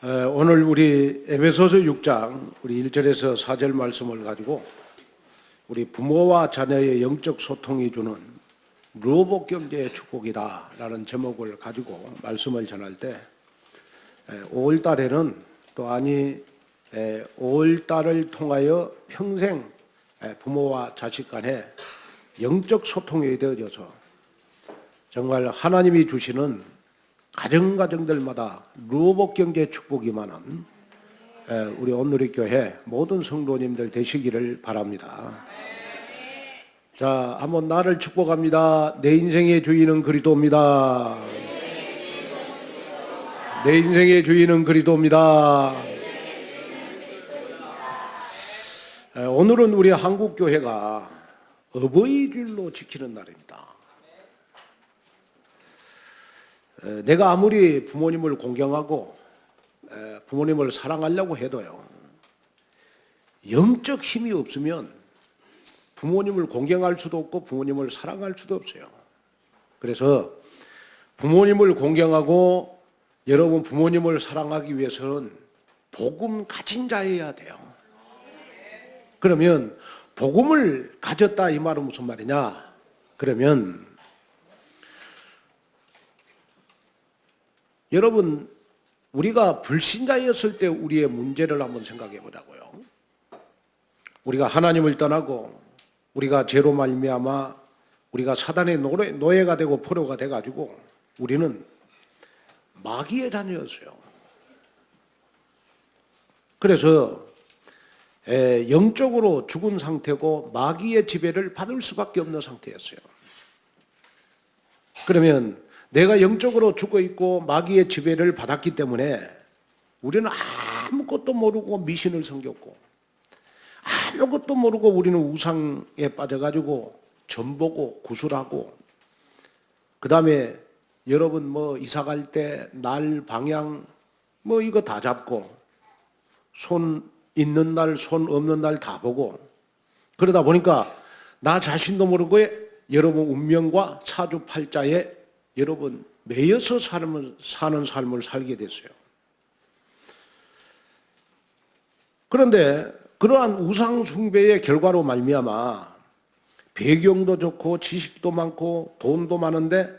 오늘 우리 에베소서 6장 우리 1절에서 4절 말씀을 가지고 우리 부모와 자녀의 영적 소통이 주는 루어복 경제의 축복이다라는 제목을 가지고 말씀을 전할 때 5월 달에는 또 5월 달을 통하여 평생 부모와 자식 간에 영적 소통이 되어져서 정말 하나님이 주시는 가정가정들마다 루어복 경제 축복이 많은 우리 온누리교회 모든 성도님들 되시기를 바랍니다. 자, 한번 나를 축복합니다. 내 인생의 주인은 그리스도입니다. 내 인생의 주인은 그리스도입니다. 오늘은 우리 한국교회가 어버이주일로 지키는 날입니다. 내가 아무리 부모님을 공경하고 부모님을 사랑하려고 해도요, 영적 힘이 없으면 부모님을 공경할 수도 없고 부모님을 사랑할 수도 없어요. 그래서 부모님을 공경하고 여러분 부모님을 사랑하기 위해서는 복음 가진 자여야 돼요. 그러면 복음을 가졌다 이 말은 무슨 말이냐? 그러면 여러분, 우리가 불신자였을 때 우리의 문제를 한번 생각해 보자고요. 우리가 하나님을 떠나고 우리가 죄로 말미암아 우리가 사단의 노예가 되고 포로가 돼가지고 우리는 마귀의 자녀였어요. 그래서 영적으로 죽은 상태고 마귀의 지배를 받을 수밖에 없는 상태였어요. 그러면 내가 영적으로 죽어 있고 마귀의 지배를 받았기 때문에 우리는 아무것도 모르고 미신을 섬겼고 아무것도 모르고 우리는 우상에 빠져가지고 전보고 구술하고 그 다음에 여러분 뭐 이사갈 때 날 방향 뭐 이거 다 잡고 손 있는 날 손 없는 날 다 보고 그러다 보니까 나 자신도 모르고 여러분 운명과 사주팔자에 여러분 매여서 사는 삶을 살게 됐어요. 그런데 그러한 우상 숭배의 결과로 말미암아 배경도 좋고 지식도 많고 돈도 많은데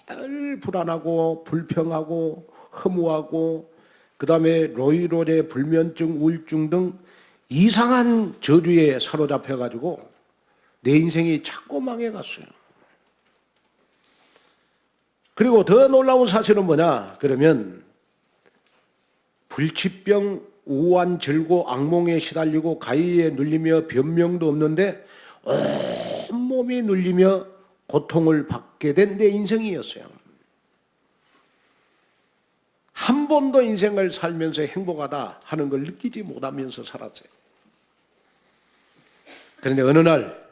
늘 불안하고 불평하고 허무하고 그 다음에 로이로제 불면증 우울증 등 이상한 저주에 사로잡혀가지고 내 인생이 자꾸 망해갔어요. 그리고 더 놀라운 사실은 뭐냐? 그러면 불치병, 우한, 절고, 악몽에 시달리고 가위에 눌리며 변명도 없는데 온몸이 눌리며 고통을 받게 된 내 인생이었어요. 한 번도 인생을 살면서 행복하다 하는 걸 느끼지 못하면서 살았어요. 그런데 어느 날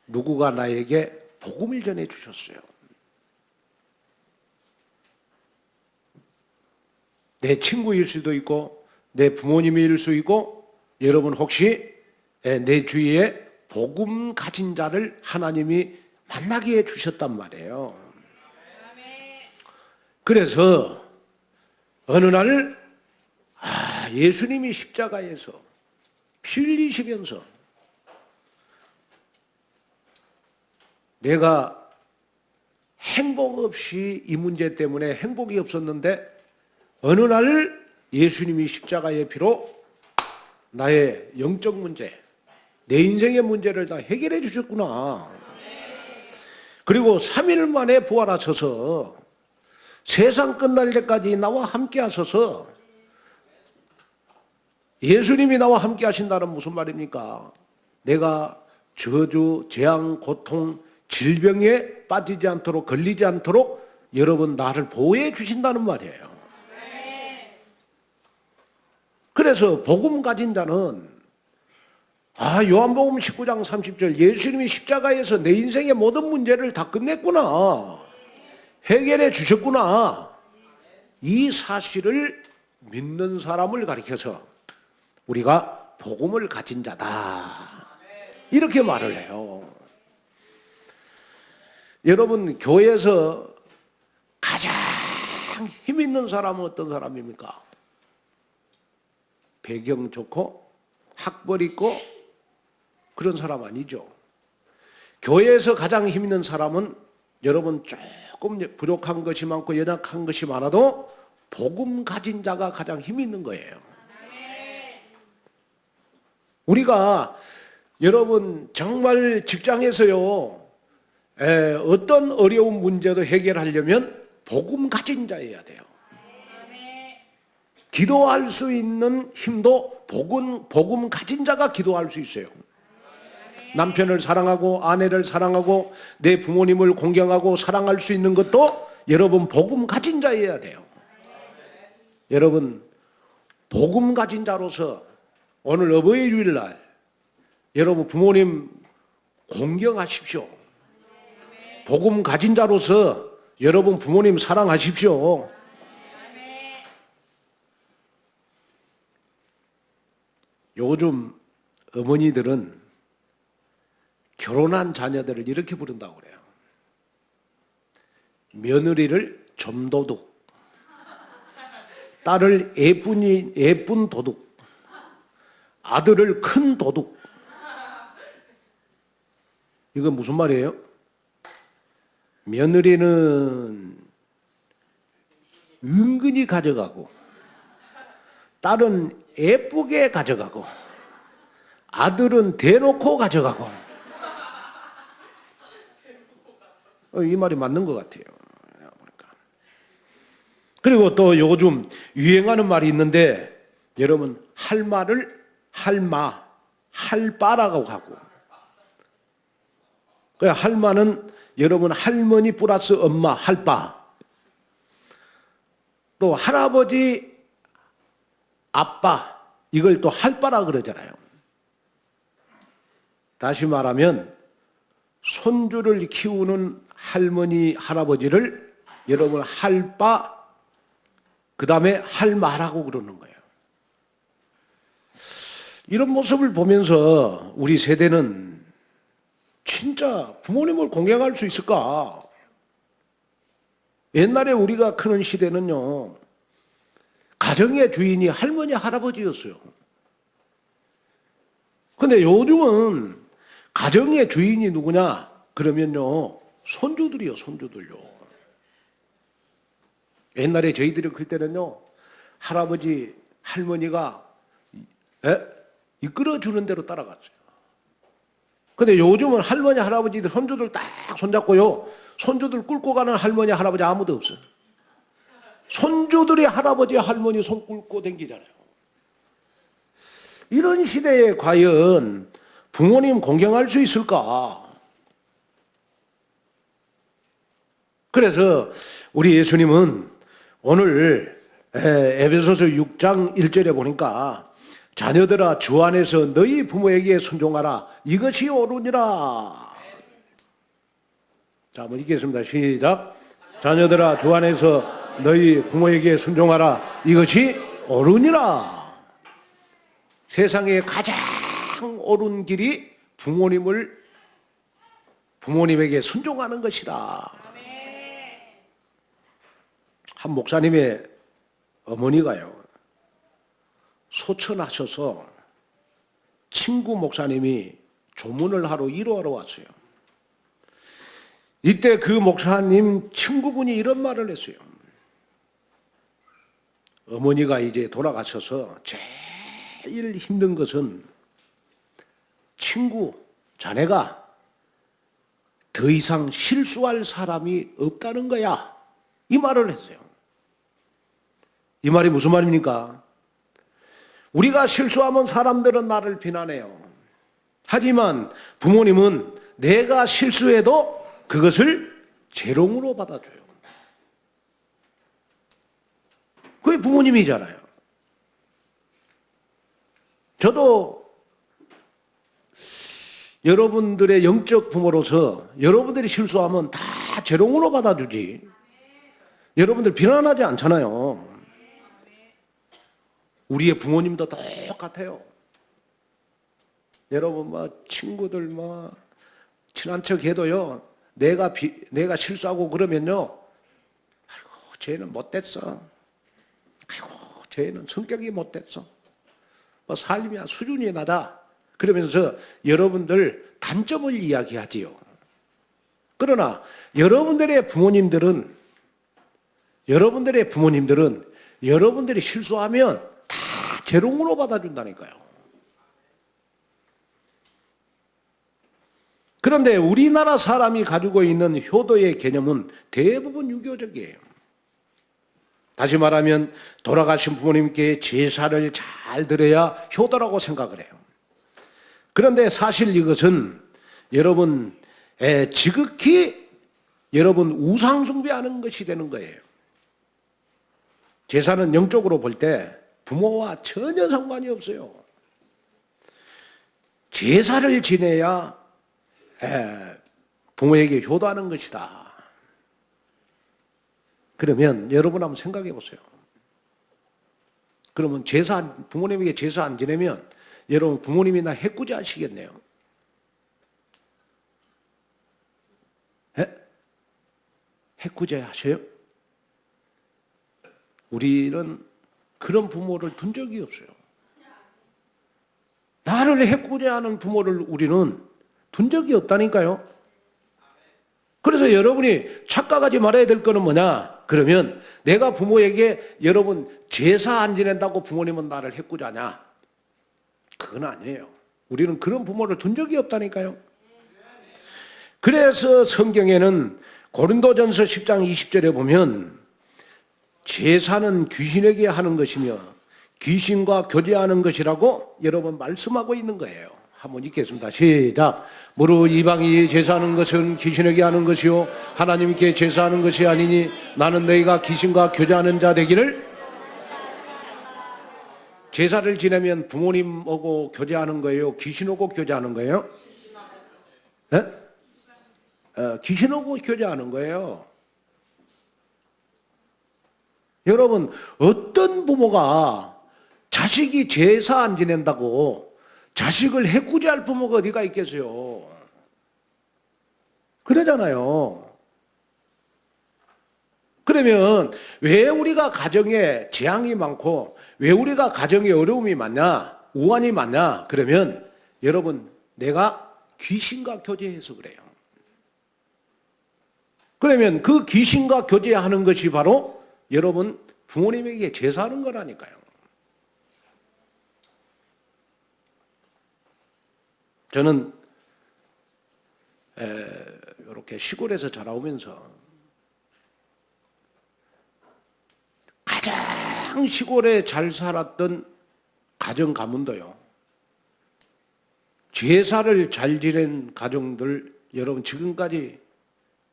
누구가 나에게 복음을 전해 주셨어요. 내 친구일 수도 있고 내 부모님일 수 있고 여러분 혹시 내 주위에 복음 가진 자를 하나님이 만나게 해주셨단 말이에요. 그래서 어느 날 예수님이 십자가에서 피 흘리시면서 내가 행복 없이 이 문제 때문에 행복이 없었는데 어느 날 예수님이 십자가의 피로 나의 영적 문제, 내 인생의 문제를 다 해결해 주셨구나. 그리고 3일 만에 부활하셔서 세상 끝날 때까지 나와 함께 하셔서 예수님이 나와 함께 하신다는 무슨 말입니까? 내가 저주, 재앙, 고통, 질병에 빠지지 않도록 걸리지 않도록 여러분 나를 보호해 주신다는 말이에요. 그래서 복음 가진 자는 요한복음 19장 30절 예수님이 십자가에서 내 인생의 모든 문제를 다 끝냈구나. 해결해 주셨구나. 이 사실을 믿는 사람을 가리켜서 우리가 복음을 가진 자다. 이렇게 말을 해요. 여러분 교회에서 가장 힘 있는 사람은 어떤 사람입니까? 배경 좋고 학벌 있고 그런 사람 아니죠. 교회에서 가장 힘 있는 사람은 여러분 조금 부족한 것이 많고 연약한 것이 많아도 복음 가진 자가 가장 힘 있는 거예요. 우리가 여러분 정말 직장에서요 어떤 어려운 문제도 해결하려면 복음 가진 자여야 돼요. 기도할 수 있는 힘도 복음 가진 자가 기도할 수 있어요. 남편을 사랑하고 아내를 사랑하고 내 부모님을 공경하고 사랑할 수 있는 것도 여러분 복음 가진 자여야 돼요. 여러분 복음 가진 자로서 오늘 어버이 주일날 여러분 부모님 공경하십시오. 복음 가진 자로서 여러분 부모님 사랑하십시오. 요즘 어머니들은 결혼한 자녀들을 이렇게 부른다고 그래요. 며느리를 점도둑, 딸을 예쁜 도둑, 아들을 큰 도둑. 이건 무슨 말이에요? 며느리는 은근히 가져가고 딸은 예쁘게 가져가고 아들은 대놓고 가져가고. 이 말이 맞는 것 같아요. 그리고 또 요즘 유행하는 말이 있는데 여러분 할 말을 할마, 할바라고 하고 그 할마는 여러분 할머니 플러스 엄마 할바, 또 할아버지 아빠 이걸 또 할바라 그러잖아요. 다시 말하면 손주를 키우는 할머니 할아버지를 여러분 할바 그 다음에 할마라고 그러는 거예요. 이런 모습을 보면서 우리 세대는 진짜 부모님을 공경할 수 있을까? 옛날에 우리가 크는 시대는요 가정의 주인이 할머니 할아버지였어요. 근데 요즘은 가정의 주인이 누구냐? 그러면요 손주들이요, 손주들요. 옛날에 저희들이 클 때는요 할아버지 할머니가 이끌어 주는 대로 따라갔어요. 근데 요즘은 할머니 할아버지들 손주들 딱 손잡고요 손주들 끌고 가는 할머니 할아버지 아무도 없어요. 손주들이 할아버지 할머니 손 끌고 다니잖아요. 이런 시대에 과연 부모님 공경할 수 있을까? 그래서 우리 예수님은 오늘 에베소서 6장 1절에 보니까 자녀들아 주 안에서 너희 부모에게 순종하라 이것이 옳으니라. 자, 한번 읽겠습니다. 시작. 자녀들아 주 안에서 너희 부모에게 순종하라 이것이 옳으니라. 세상에 가장 옳은 길이 부모님에게 순종하는 것이다. 한 목사님의 어머니가요 소천하셔서 친구 목사님이 조문을 하러 위로하러 왔어요. 이때 그 목사님 친구분이 이런 말을 했어요. 어머니가 이제 돌아가셔서 제일 힘든 것은 친구, 자네가 더 이상 실수할 사람이 없다는 거야. 이 말을 했어요. 이 말이 무슨 말입니까? 우리가 실수하면 사람들은 나를 비난해요. 하지만 부모님은 내가 실수해도 그것을 재롱으로 받아줘요. 그게 부모님이잖아요. 저도 여러분들의 영적 부모로서 여러분들이 실수하면 다 재롱으로 받아주지. 여러분들 비난하지 않잖아요. 우리의 부모님도 똑같아요. 여러분 친구들 친한 척 해도요 내가 실수하고 그러면요 아이고 쟤는 못됐어. 아이고, 쟤는 성격이 못됐어. 뭐 삶이 수준이 낮아. 그러면서 여러분들 단점을 이야기하지요. 그러나 여러분들의 부모님들은 여러분들이 실수하면 다 재롱으로 받아준다니까요. 그런데 우리나라 사람이 가지고 있는 효도의 개념은 대부분 유교적이에요. 다시 말하면 돌아가신 부모님께 제사를 잘 드려야 효도라고 생각을 해요. 그런데 사실 이것은 여러분 지극히 여러분 우상 숭배하는 것이 되는 거예요. 제사는 영적으로 볼 때 부모와 전혀 상관이 없어요. 제사를 지내야 부모에게 효도하는 것이다. 그러면 여러분 한번 생각해 보세요. 그러면 부모님에게 제사 안 지내면 여러분 부모님이나 해꾸지 하시겠네요. 해꾸제 하셔요? 우리는 그런 부모를 둔 적이 없어요. 나를 해꾸제하는 부모를 우리는 둔 적이 없다니까요. 그래서 여러분이 착각하지 말아야 될 거는 뭐냐? 그러면 내가 부모에게 여러분 제사 안 지낸다고 부모님은 나를 해꾸자냐? 그건 아니에요. 우리는 그런 부모를 둔 적이 없다니까요. 그래서 성경에는 고린도전서 10장 20절에 보면 제사는 귀신에게 하는 것이며 귀신과 교제하는 것이라고 여러분 말씀하고 있는 거예요. 한번 읽겠습니다. 시작. 무릇 이방이 제사하는 것은 귀신에게 하는 것이요 하나님께 제사하는 것이 아니니 나는 너희가 귀신과 교제하는 자 되기를. 제사를 지내면 부모님하고 교제하는 거예요? 귀신하고 교제하는 거예요? 네? 귀신하고 교제하는 거예요. 여러분, 어떤 부모가 자식이 제사 안 지낸다고 자식을 해꾸지할 부모가 어디가 있겠어요? 그러잖아요. 그러면 왜 우리가 가정에 재앙이 많고 왜 우리가 가정에 어려움이 많냐? 우환이 많냐? 그러면 여러분 내가 귀신과 교제해서 그래요. 그러면 그 귀신과 교제하는 것이 바로 여러분 부모님에게 제사하는 거라니까요. 저는 이렇게 시골에서 자라오면서 가장 시골에 잘 살았던 가정 가문도요. 제사를 잘 지낸 가정들 여러분 지금까지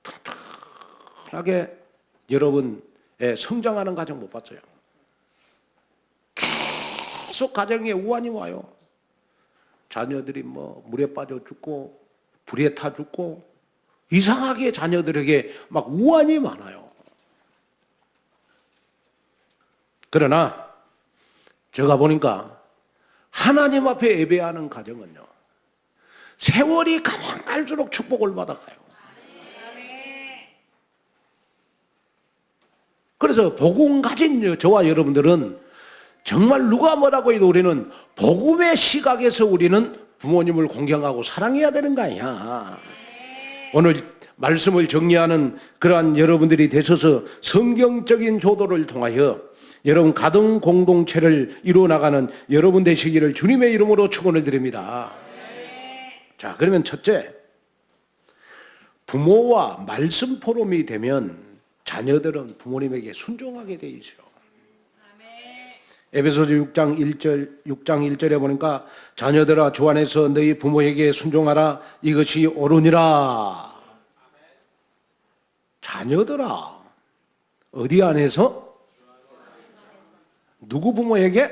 튼튼하게 여러분 성장하는 가정 못 봤어요. 계속 가정에 우환이 와요. 자녀들이 뭐 물에 빠져 죽고 불에 타 죽고 이상하게 자녀들에게 막 우환이 많아요. 그러나 제가 보니까 하나님 앞에 예배하는 가정은요. 세월이 가면 갈수록 축복을 받아가요. 그래서 복음 가진 저와 여러분들은 정말 누가 뭐라고 해도 우리는 복음의 시각에서 우리는 부모님을 공경하고 사랑해야 되는 거 아니야. 오늘 말씀을 정리하는 그러한 여러분들이 되셔서 성경적인 효도를 통하여 여러분 가정 공동체를 이루어나가는 여러분 되시기를 주님의 이름으로 축원을 드립니다. 자, 그러면 첫째, 부모와 말씀 포럼이 되면 자녀들은 부모님에게 순종하게 돼 있어요. 에베소서 6장 1절에 보니까 자녀들아 주 안에서 너희 부모에게 순종하라 이것이 옳으니라. 자녀들아 어디 안에서? 누구 부모에게?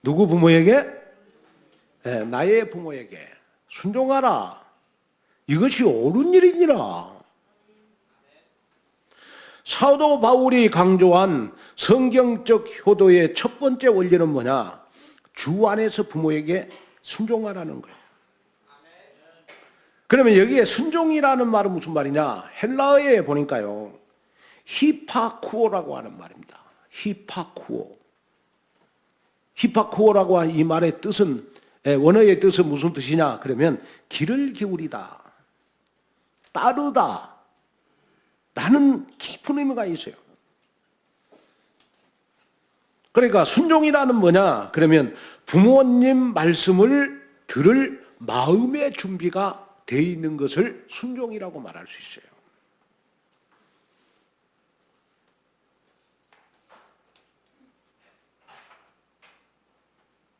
누구 부모에게? 네, 나의 부모에게 순종하라. 이것이 옳은 일이니라. 사도 바울이 강조한 성경적 효도의 첫 번째 원리는 뭐냐? 주 안에서 부모에게 순종하라는 거예요. 그러면 여기에 순종이라는 말은 무슨 말이냐? 헬라어에 보니까요. 히파쿠오라고 하는 말입니다. 히파쿠오. 히파쿠오라고 하는 이 말의 뜻은, 원어의 뜻은 무슨 뜻이냐? 그러면 귀를 기울이다, 따르다 라는 깊은 의미가 있어요. 그러니까 순종이라는 뭐냐? 그러면 부모님 말씀을 들을 마음의 준비가 되어 있는 것을 순종이라고 말할 수 있어요.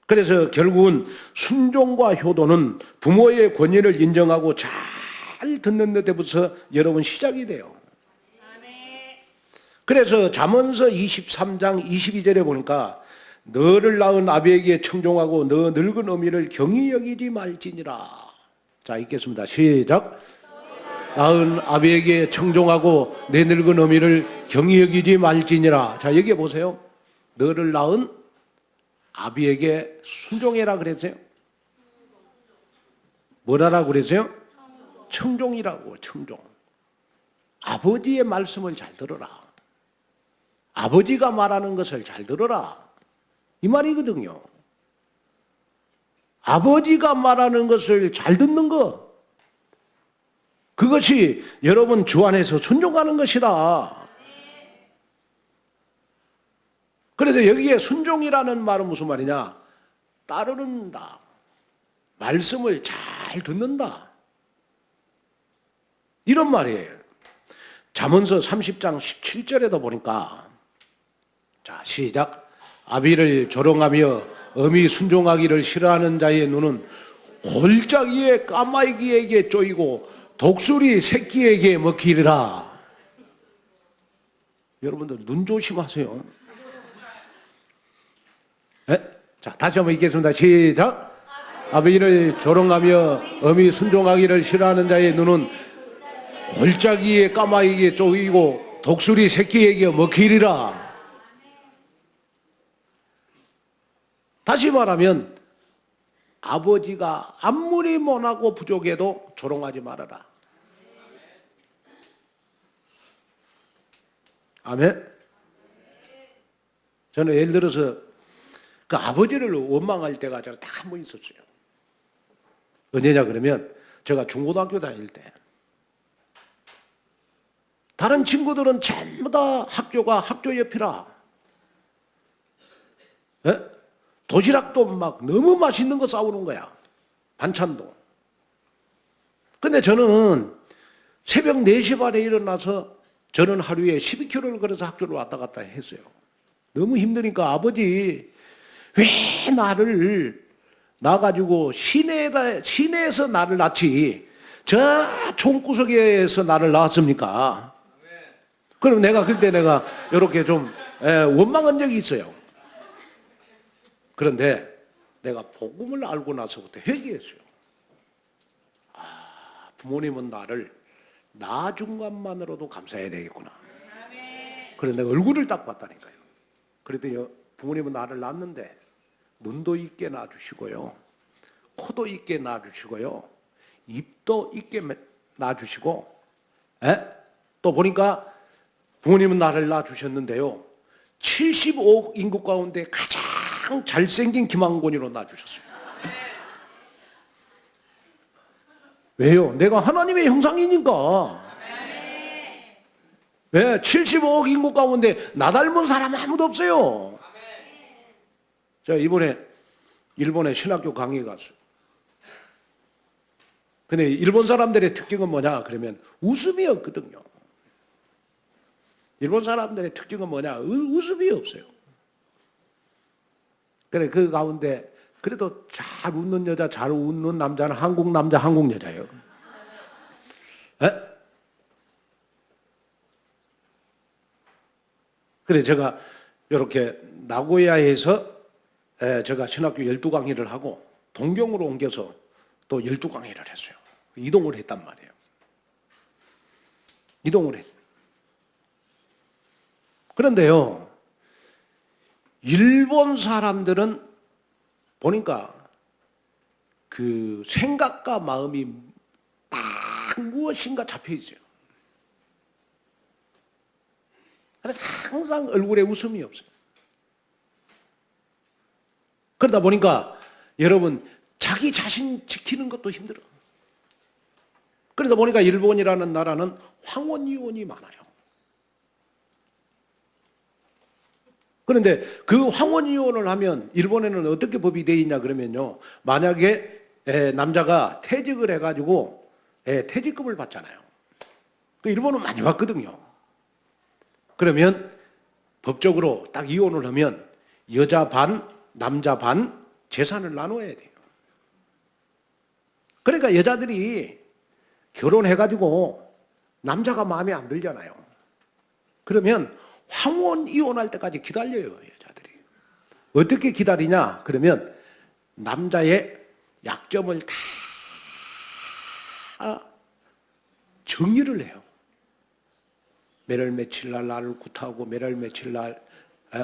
그래서 결국은 순종과 효도는 부모의 권위를 인정하고 잘 듣는 데부터 여러분 시작이 돼요. 그래서 잠언서 23장 22절에 보니까 너를 낳은 아비에게 청종하고 너 늙은 어미를 경히 여기지 말지니라. 자, 읽겠습니다. 시작. 낳은 아비에게 청종하고 내 늙은 어미를 경히 여기지 말지니라. 자, 여기 보세요. 너를 낳은 아비에게 순종해라 그랬어요? 뭐라라고 그랬어요? 청종이라고. 청종. 아버지의 말씀을 잘 들어라. 아버지가 말하는 것을 잘 들어라. 이 말이거든요. 아버지가 말하는 것을 잘 듣는 것, 그것이 여러분 주 안에서 순종하는 것이다. 그래서 여기에 순종이라는 말은 무슨 말이냐? 따르는다. 말씀을 잘 듣는다. 이런 말이에요. 잠언서 30장 17절에도 보니까, 자, 시작. 아비를 조롱하며 어미 순종하기를 싫어하는 자의 눈은 골짜기에 까마귀에게 쪼이고 독수리 새끼에게 먹히리라. 여러분들 눈 조심하세요. 자, 다시 한번 읽겠습니다. 시작. 아비를 조롱하며 어미 순종하기를 싫어하는 자의 눈은 골짜기에 까마귀에게 쪼이고 독수리 새끼에게 먹히리라. 다시 말하면 아버지가 아무리 못하고 부족해도 조롱하지 말아라. 아멘. 저는 예를 들어서 그 아버지를 원망할 때가 딱 한 번 있었어요. 언제냐 그러면 제가 중고등학교 다닐 때 다른 친구들은 전부 다 학교가 학교 옆이라, 도시락도 막 너무 맛있는 거 싸우는 거야. 반찬도. 근데 저는 새벽 4시 반에 일어나서 저는 하루에 12km를 걸어서 학교를 왔다 갔다 했어요. 너무 힘드니까 아버지 왜 나를 낳아가지고 시내에서 나를 낳지 저 총구석에서 나를 낳았습니까? 그럼 내가 그때 이렇게 좀 원망한 적이 있어요. 그런데 내가 복음을 알고 나서부터 회개했어요. 아, 부모님은 나를 낳아준 것만으로도 감사해야 되겠구나. 그래서 내가 얼굴을 딱 봤다니까요. 그랬더니 부모님은 나를 낳았는데 눈도 있게 낳아주시고요, 코도 있게 낳아주시고요, 입도 있게 낳아주시고, 또 보니까 부모님은 나를 낳아주셨는데요, 75억 인구 가운데 가장 잘생긴 김한곤이로 낳아주셨어요. 왜요? 내가 하나님의 형상이니까. 왜? 75억 인구 가운데 나 닮은 사람 아무도 없어요. 제가 이번에 일본에 신학교 강의 갔어요. 근데 일본 사람들의 특징은 뭐냐 그러면 웃음이 없거든요. 일본 사람들의 특징은 뭐냐? 웃음이 없어요. 그래, 그 가운데 그래도 잘 웃는 여자, 잘 웃는 남자는 한국 남자, 한국 여자예요. 그래, 제가 이렇게 나고야에서 제가 신학교 12강의를 하고 동경으로 옮겨서 또 12강의를 했어요. 이동을 했단 말이에요. 이동을 했어요. 그런데요, 일본 사람들은 보니까 그 생각과 마음이 딱 무엇인가 잡혀 있어요. 그래서 항상 얼굴에 웃음이 없어요. 그러다 보니까 여러분 자기 자신 지키는 것도 힘들어. 그러다 보니까 일본이라는 나라는 황혼이혼이 많아요. 그런데 그 황혼이혼을 하면 일본에는 어떻게 법이 되어 있냐 그러면요. 만약에 남자가 퇴직을 해가지고 퇴직금을 받잖아요. 그 일본은 많이 받거든요. 그러면 법적으로 딱 이혼을 하면 여자 반, 남자 반 재산을 나눠야 돼요. 그러니까 여자들이 결혼해가지고 남자가 마음에 안 들잖아요. 그러면 황혼 이혼할 때까지 기다려요, 여자들이. 어떻게 기다리냐? 그러면 남자의 약점을 다 정리를 해요. 매월 며칠 날 나를 굿하고 매월 며칠 날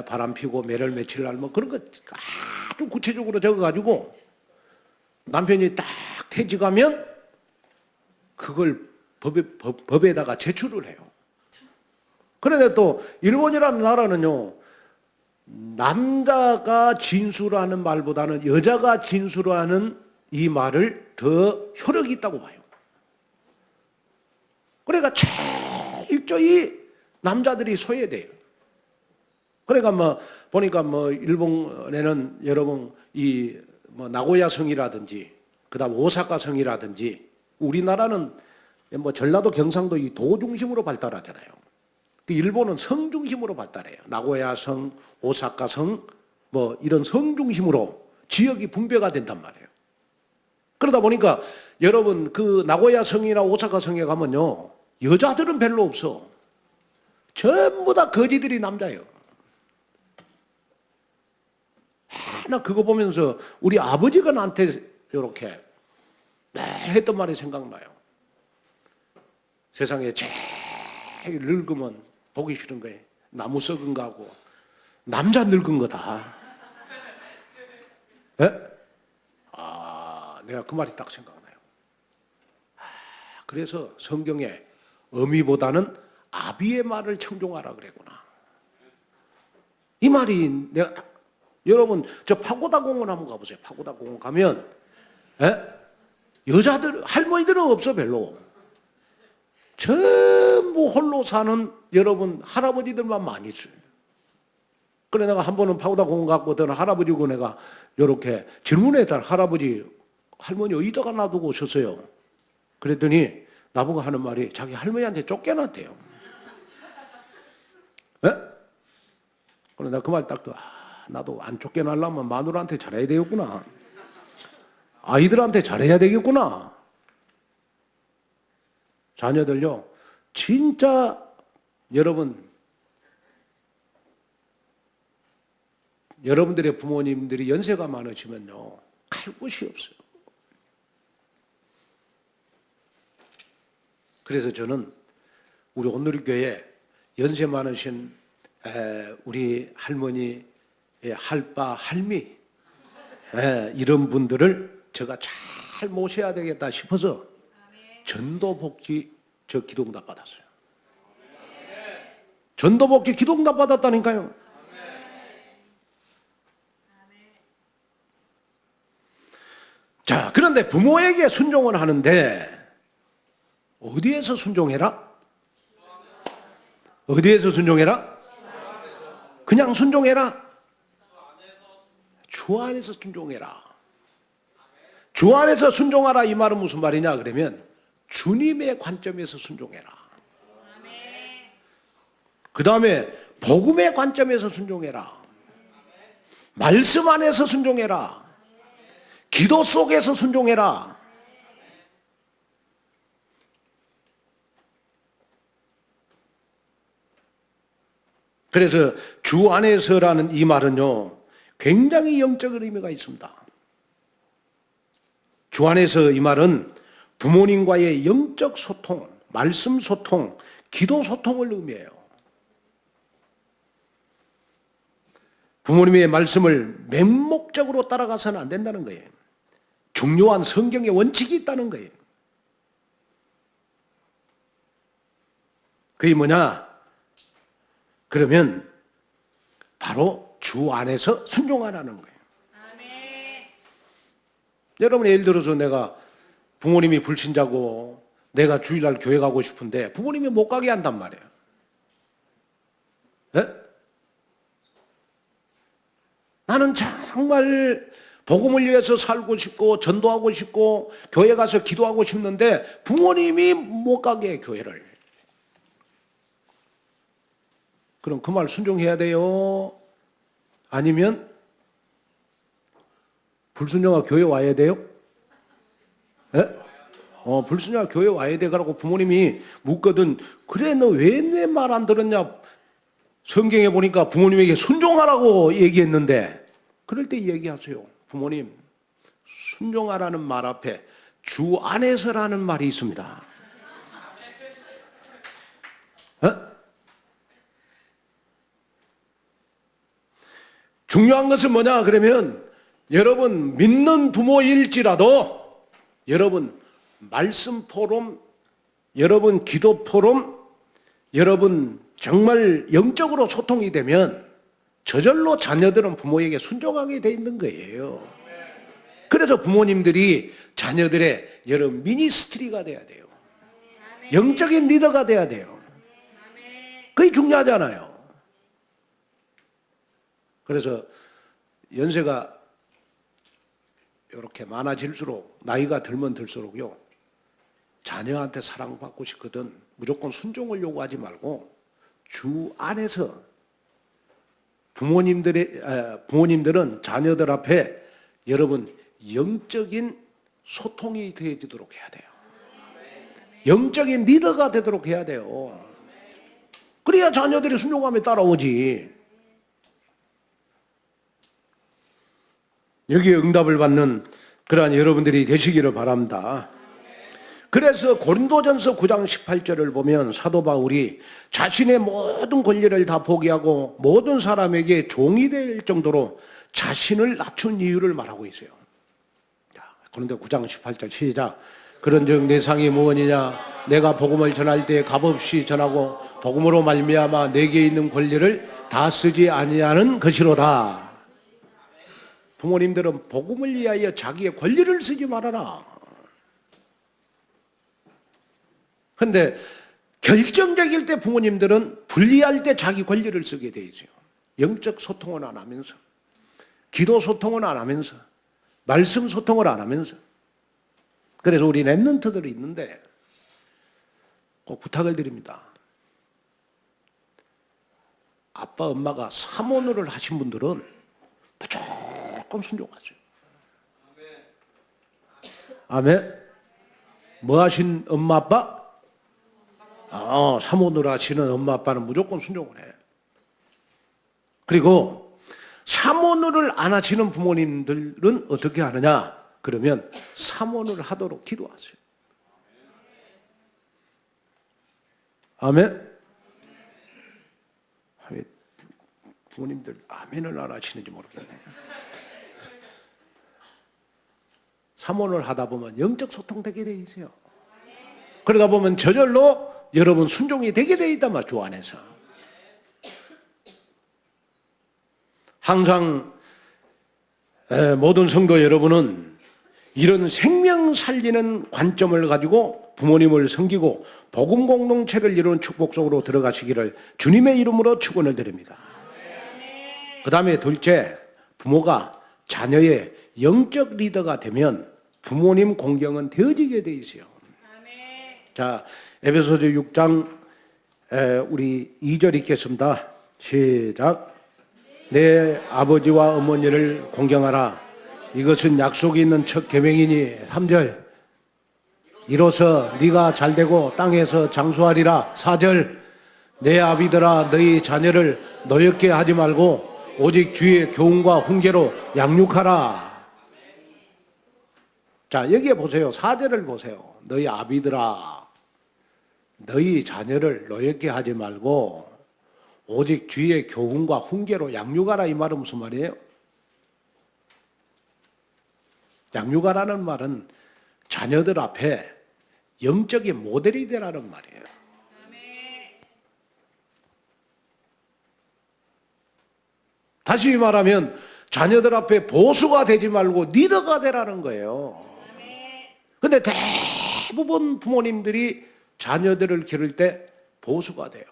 바람 피고 매월 며칠 날 뭐 그런 거 아주 구체적으로 적어가지고 남편이 딱 퇴직하면 그걸 법에다가 제출을 해요. 그런데 또 일본이라는 나라는요, 남자가 진술하는 말보다는 여자가 진술하는 이 말을 더 효력이 있다고 봐요. 그러니까 철저히 남자들이 소외돼요. 그러니까 뭐 보니까 뭐 일본에는 여러분 이 뭐 나고야 성이라든지 그다음 오사카 성이라든지 우리나라는 뭐 전라도 경상도 이 도 중심으로 발달하잖아요. 일본은 성 중심으로 발달해요. 나고야 성, 오사카 성, 뭐 이런 성 중심으로 지역이 분배가 된단 말이에요. 그러다 보니까 여러분 그 나고야 성이나 오사카 성에 가면요, 여자들은 별로 없어. 전부 다 거지들이 남자예요. 나 그거 보면서 우리 아버지가 나한테 이렇게 늘 했던 말이 생각나요. 세상에 제일 늙으면 보기 싫은 거예요. 나무 썩은 거하고 남자 늙은 거다. 예? 내가 그 말이 딱 생각나요. 그래서 성경에 어미보다는 아비의 말을 청종하라 그랬구나. 이 말이 내가 여러분 저 파고다 공원 한번 가보세요. 파고다 공원 가면 여자들 할머니들은 없어 별로. 전부 홀로 사는 여러분 할아버지들만 많이 있어요. 그래 내가 한 번은 파고다 공원 갖고 어떤 할아버지고 내가 이렇게 질문했잖아. 할아버지 할머니 어디다가 놔두고 오셨어요? 그랬더니 나보고 하는 말이 자기 할머니한테 쫓겨났대요. 그래 내가 그 말 딱 나도 안 쫓겨나려면 마누라한테 잘해야 되겠구나. 아이들한테 잘해야 되겠구나. 자녀들요, 진짜 여러분들의 부모님들이 연세가 많으시면요, 갈 곳이 없어요. 그래서 저는 우리 온누리교회 연세 많으신 우리 할머니, 할바, 할미 이런 분들을 제가 잘 모셔야 되겠다 싶어서 전도복지 저 기도응답 받았어요. 전도복지 기도응답 받았다니까요. 자, 그런데 부모에게 순종을 하는데 어디에서 순종해라? 어디에서 순종해라? 그냥 순종해라? 주 안에서 순종해라. 주 안에서 순종하라 이 말은 무슨 말이냐 그러면 주님의 관점에서 순종해라. 그 다음에 복음의 관점에서 순종해라. 말씀 안에서 순종해라. 기도 속에서 순종해라. 그래서 주 안에서라는 이 말은요, 굉장히 영적인 의미가 있습니다. 주 안에서 이 말은 부모님과의 영적 소통, 말씀 소통, 기도 소통을 의미해요. 부모님의 말씀을 맹목적으로 따라가서는 안 된다는 거예요. 중요한 성경의 원칙이 있다는 거예요. 그게 뭐냐? 그러면 바로 주 안에서 순종하라는 거예요. 여러분, 예를 들어서 내가 부모님이 불신자고 내가 주일날 교회 가고 싶은데 부모님이 못 가게 한단 말이에요. 예? 나는 정말 복음을 위해서 살고 싶고 전도하고 싶고 교회 가서 기도하고 싶는데 부모님이 못 가게 해, 교회를. 그럼 그 말 순종해야 돼요? 아니면 불순종하고 교회 와야 돼요? 예? 불순종하고 교회 와야 되라고 부모님이 묻거든. 그래, 너 왜 내 말 안 들었냐? 성경에 보니까 부모님에게 순종하라고 얘기했는데, 그럴 때 얘기하세요. 부모님, 순종하라는 말 앞에 주 안에서라는 말이 있습니다. 중요한 것은 뭐냐 그러면, 여러분 믿는 부모일지라도 여러분 말씀 포럼, 여러분 기도 포럼, 여러분 정말 영적으로 소통이 되면 저절로 자녀들은 부모에게 순종하게 돼 있는 거예요. 그래서 부모님들이 자녀들의 여러분 미니스트리가 돼야 돼요. 영적인 리더가 돼야 돼요. 그게 중요하잖아요. 그래서 연세가 이렇게 많아질수록, 나이가 들면 들수록요, 자녀한테 사랑받고 싶거든 무조건 순종을 요구하지 말고 주 안에서 부모님들은 자녀들 앞에 여러분 영적인 소통이 되어지도록 해야 돼요. 영적인 리더가 되도록 해야 돼요. 그래야 자녀들이 순종하며 따라오지. 여기에 응답을 받는 그러한 여러분들이 되시기를 바랍니다. 그래서 고린도전서 9장 18절을 보면 사도 바울이 자신의 모든 권리를 다 포기하고 모든 사람에게 종이 될 정도로 자신을 낮춘 이유를 말하고 있어요. 고린도 9장 18절 시작. 그런즉 내 상이 무엇이냐? 내가 복음을 전할 때 값없이 전하고 복음으로 말미암아 내게 있는 권리를 다 쓰지 아니하는 것이로다. 부모님들은 복음을 위하여 자기의 권리를 쓰지 말아라. 그런데 결정적일 때 부모님들은 불리할 때 자기 권리를 쓰게 돼 있어요. 영적 소통은 안 하면서, 기도 소통은 안 하면서, 말씀 소통을 안 하면서. 그래서 우리 랩런트들이 있는데 꼭 부탁을 드립니다. 아빠 엄마가 사모노를 하신 분들은 무조건 순종하세요. 아멘. 뭐 하신 엄마 아빠? 사모노를 하시는 엄마 아빠는 무조건 순종을 해. 그리고 사모노를 안 하시는 부모님들은 어떻게 하느냐? 그러면 사모노를 하도록 기도하세요. 아멘. 부모님들 아멘을 안 하시는지 모르겠네. 사모를 하다 보면 영적 소통되게 돼 있어요. 그러다 보면 저절로 여러분 순종이 되게 돼 있단 말이에요. 주 안에서. 항상 모든 성도 여러분은 이런 생명 살리는 관점을 가지고 부모님을 섬기고 복음 공동체를 이루는 축복 속으로 들어가시기를 주님의 이름으로 축원을 드립니다. 그 다음에 둘째, 부모가 자녀의 영적 리더가 되면 부모님 공경은 되어지게 돼 있어요. 자, 에베소서 6장 우리 2절 읽겠습니다. 시작. 내 아버지와 어머니를 공경하라. 이것은 약속이 있는 첫 계명이니. 3절. 이로써 네가 잘되고 땅에서 장수하리라. 4절. 내 아비들아 너희 자녀를 노엽게 하지 말고 오직 주의 교훈과 훈계로 양육하라. 자, 여기에 보세요. 4절을 보세요. 너희 아비들아 너희 자녀를 노엽게 하지 말고 오직 주의 교훈과 훈계로 양육하라. 이 말은 무슨 말이에요? 양육하라는 말은 자녀들 앞에 영적인 모델이 되라는 말이에요. 다시 말하면 자녀들 앞에 보수가 되지 말고 리더가 되라는 거예요. 근데 대부분 부모님들이 자녀들을 기를 때 보수가 돼요.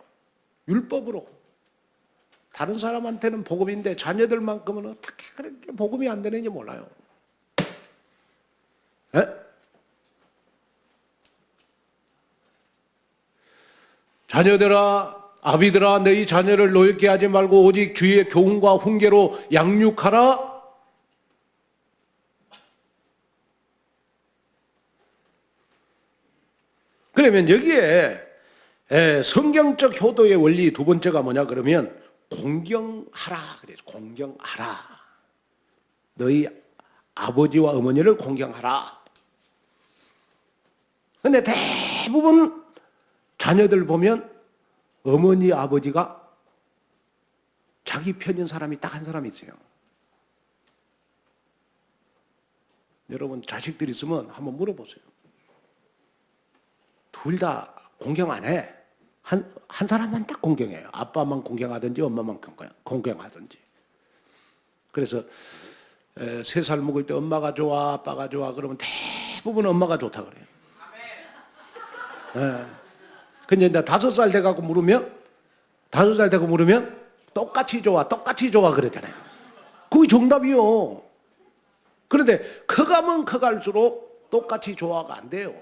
율법으로. 다른 사람한테는 복음인데 자녀들만큼은 어떻게 그렇게 복음이 안 되는지 몰라요. 에? 자녀들아, 아비들아, 너희 자녀를 노엽게 하지 말고 오직 주의 교훈과 훈계로 양육하라. 그러면 여기에 성경적 효도의 원리 두 번째가 뭐냐 그러면 공경하라 그래서 공경하라. 너희 아버지와 어머니를 공경하라. 근데 대부분 자녀들 보면 어머니 아버지가 자기 편인 사람이 딱 한 사람 있어요. 여러분 자식들 있으면 한번 물어보세요. 둘 다 공경 안 해. 한 사람만 딱 공경해요. 아빠만 공경하든지 엄마만 공경하든지. 그래서 3살 먹을 때 엄마가 좋아 아빠가 좋아 그러면 대부분 엄마가 좋다 그래요. 근데 이제 5살 돼가고 물으면 5살 되고 물으면 똑같이 좋아 그러잖아요. 그게 정답이요. 그런데 커가면 커갈수록 똑같이 좋아가 안 돼요.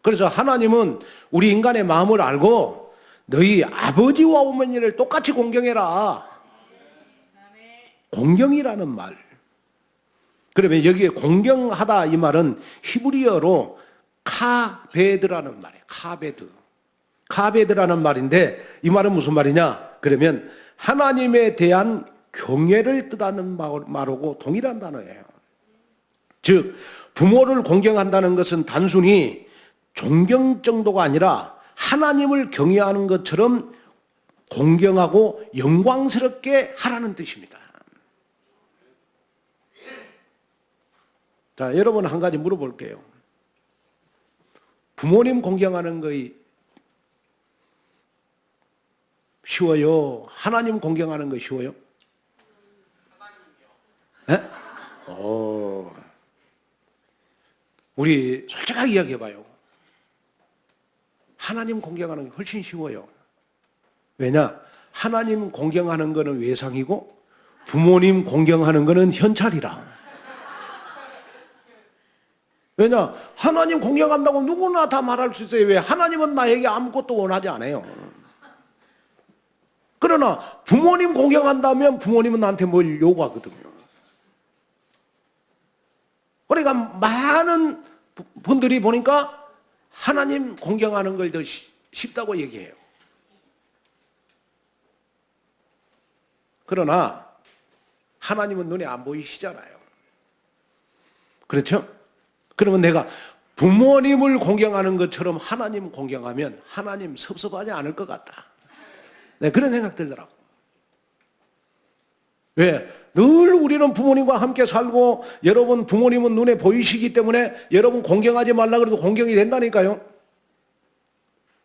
그래서 하나님은 우리 인간의 마음을 알고 너희 아버지와 어머니를 똑같이 공경해라. 공경이라는 말. 그러면 여기에 공경하다 이 말은 히브리어로 카베드라는 말이에요. 카베드라는 말인데 이 말은 무슨 말이냐? 그러면 하나님에 대한 경외를 뜻하는 말하고 동일한 단어예요. 즉 부모를 공경한다는 것은 단순히 존경 정도가 아니라 하나님을 경외하는 것처럼 공경하고 영광스럽게 하라는 뜻입니다. 자, 여러분 한 가지 물어볼게요. 부모님 공경하는 거이 쉬워요? 하나님 공경하는 거 쉬워요? 네? 우리 솔직하게 이야기해봐요. 하나님 공경하는 게 훨씬 쉬워요. 왜냐? 하나님 공경하는 거는 외상이고 부모님 공경하는 거는 현찰이라. 왜냐? 하나님 공경한다고 누구나 다 말할 수 있어요. 왜? 하나님은 나에게 아무것도 원하지 않아요. 그러나 부모님 공경한다면 부모님은 나한테 뭘 요구하거든요. 그러니까 많은 분들이 보니까 하나님 공경하는 걸 더 쉽다고 얘기해요. 그러나 하나님은 눈에 안 보이시잖아요. 그렇죠? 그러면 내가 부모님을 공경하는 것처럼 하나님 공경하면 하나님 섭섭하지 않을 것 같다. 네, 그런 생각 들더라고. 왜? 늘 우리는 부모님과 함께 살고 여러분 부모님은 눈에 보이시기 때문에 여러분 공경하지 말라 그래도 공경이 된다니까요.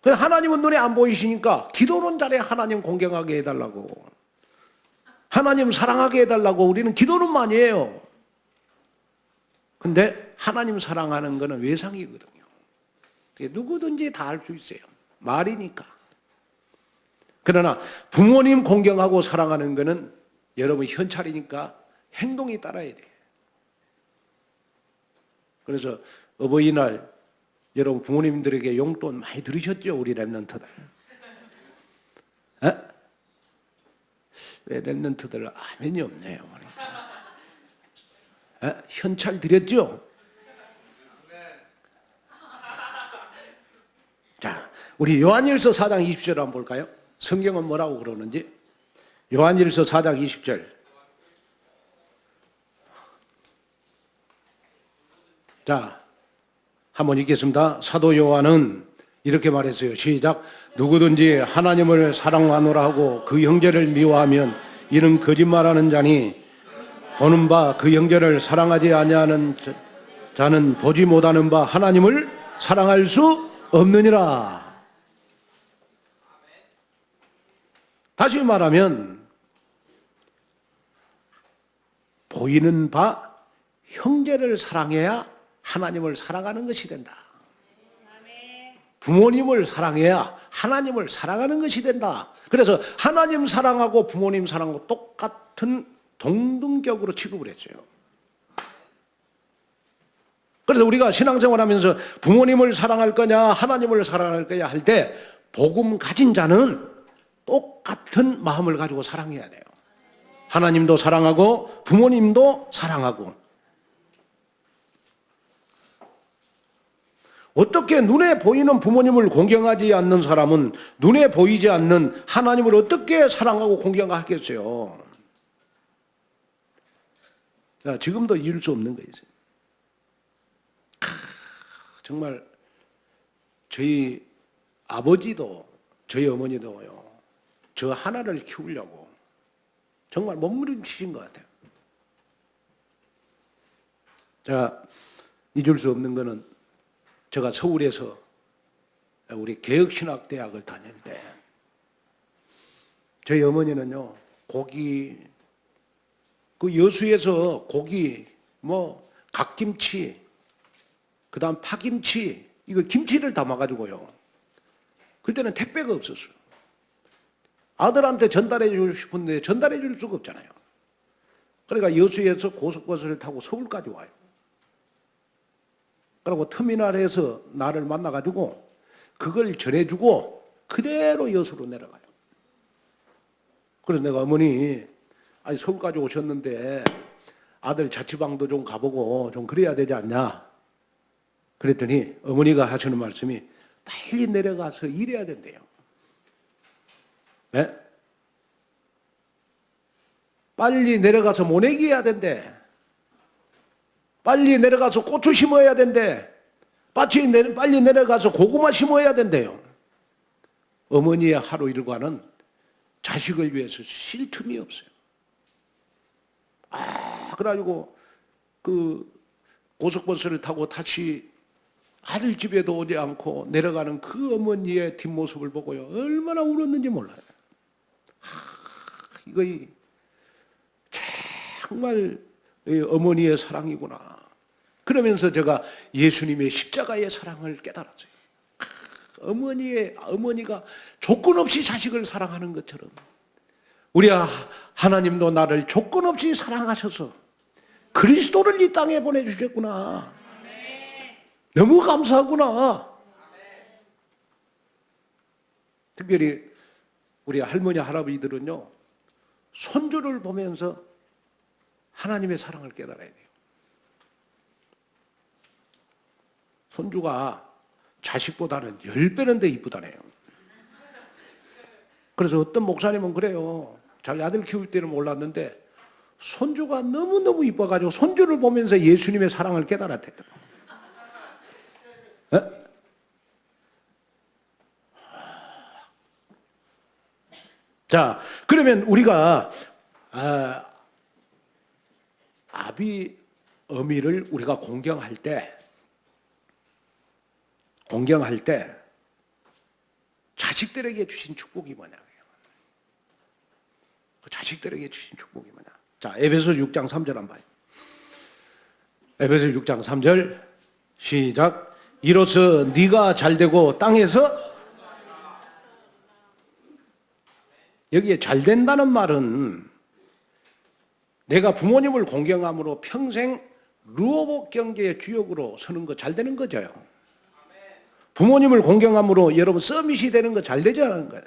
근데 하나님은 눈에 안 보이시니까 기도는 잘해 하나님 공경하게 해달라고. 하나님 사랑하게 해달라고 우리는 기도는 많이 해요. 근데 하나님 사랑하는 거는 외상이거든요. 누구든지 다 할 수 있어요. 말이니까. 그러나 부모님 공경하고 사랑하는 거는 여러분 현찰이니까 행동이 따라야 돼. 그래서 어버이날 여러분 부모님들에게 용돈 많이 들으셨죠? 우리 랩런트들. 왜 랩런트들 아멘이 없네요. 현찰 드렸죠? 자, 우리 요한일서 4장 20절 한번 볼까요? 성경은 뭐라고 그러는지. 요한일서 4장 20절. 자, 한번 읽겠습니다. 사도 요한은 이렇게 말했어요. 시작. 누구든지 하나님을 사랑하노라 하고 그 형제를 미워하면 이는 거짓말하는 자니 보는 바 그 형제를 사랑하지 아니하는 자는 보지 못하는 바 하나님을 사랑할 수 없느니라. 다시 말하면 보이는 바 형제를 사랑해야 하나님을 사랑하는 것이 된다. 부모님을 사랑해야 하나님을 사랑하는 것이 된다. 그래서 하나님 사랑하고 부모님 사랑하고 똑같은 동등격으로 취급을 했어요. 그래서 우리가 신앙생활하면서 부모님을 사랑할 거냐 하나님을 사랑할 거냐 할 때 복음 가진 자는 똑같은 마음을 가지고 사랑해야 돼요. 하나님도 사랑하고 부모님도 사랑하고. 어떻게 눈에 보이는 부모님을 공경하지 않는 사람은 눈에 보이지 않는 하나님을 어떻게 사랑하고 공경하겠어요? 지금도 잊을 수 없는 거예요. 정말 저희 아버지도 저희 어머니도요, 저 하나를 키우려고 정말 몸부림치신 것 같아요. 제가 잊을 수 없는 거는 제가 서울에서 우리 개혁신학대학을 다닐 때 저희 어머니는요, 고기, 그 여수에서 고기, 뭐 갓김치, 그 다음 파김치, 이거 김치를 담아가지고요, 그때는 택배가 없었어요. 아들한테 전달해 주고 싶은데 전달해 줄 수가 없잖아요. 그러니까 여수에서 고속버스를 타고 서울까지 와요. 그리고 터미널에서 나를 만나가지고 그걸 전해주고 그대로 여수로 내려가요. 그래서 내가 어머니, 아니 서울까지 오셨는데 아들 자취방도 좀 가보고 좀 그래야 되지 않냐. 그랬더니 어머니가 하시는 말씀이 빨리 내려가서 일해야 된대요. 네? 빨리 내려가서 모내기 해야 된대. 빨리 내려가서 고추 심어야 된대. 빨리 내려가서 고구마 심어야 된대요. 어머니의 하루 일과는 자식을 위해서 쉴 틈이 없어요. 그래가지고 그 고속버스를 타고 다시 아들 집에도 오지 않고 내려가는 그 어머니의 뒷모습을 보고요, 얼마나 울었는지 몰라요. 이거 정말 어머니의 사랑이구나. 그러면서 제가 예수님의 십자가의 사랑을 깨달았어요. 어머니가 조건 없이 자식을 사랑하는 것처럼 우리 하나님도 나를 조건 없이 사랑하셔서 그리스도를 이 땅에 보내주셨구나. 너무 감사하구나. 특별히 우리 할머니 할아버지들은요, 손주를 보면서 하나님의 사랑을 깨달아야 돼요. 손주가 자식보다는 10배는 더 이쁘다네요. 그래서 어떤 목사님은 그래요. 자기 아들 키울 때는 몰랐는데 손주가 너무너무 이뻐가지고 손주를 보면서 예수님의 사랑을 깨달았대요. 자, 그러면 우리가 아비, 어미를 우리가 공경할 때 자식들에게 주신 축복이 뭐냐고요. 그 자식들에게 주신 축복이 뭐냐. 자, 에베소서 6장 3절 한번 봐요. 에베소서 6장 3절 시작. 이로써 네가 잘되고 땅에서, 여기에 잘된다는 말은 내가 부모님을 공경함으로 평생 루어복 경제의 주역으로 서는 거 잘 되는 거죠. 부모님을 공경함으로 여러분 서밋이 되는 거 잘 되지 않은 거예요.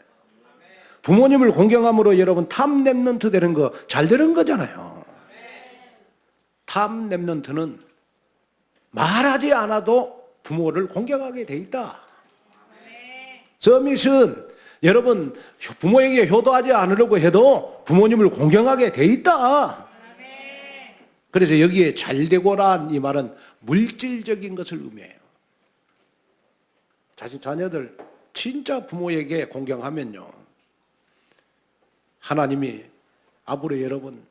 부모님을 공경함으로 여러분 탑 랩런트 되는 거 잘 되는 거잖아요. 탑 랩런트는 말하지 않아도 부모를 공경하게 돼 있다. 서밋은 여러분 부모에게 효도하지 않으려고 해도 부모님을 공경하게 돼 있다. 그래서 여기에 잘되고란 이 말은 물질적인 것을 의미해요. 자녀들 진짜 부모에게 공경하면요, 하나님이 앞으로 여러분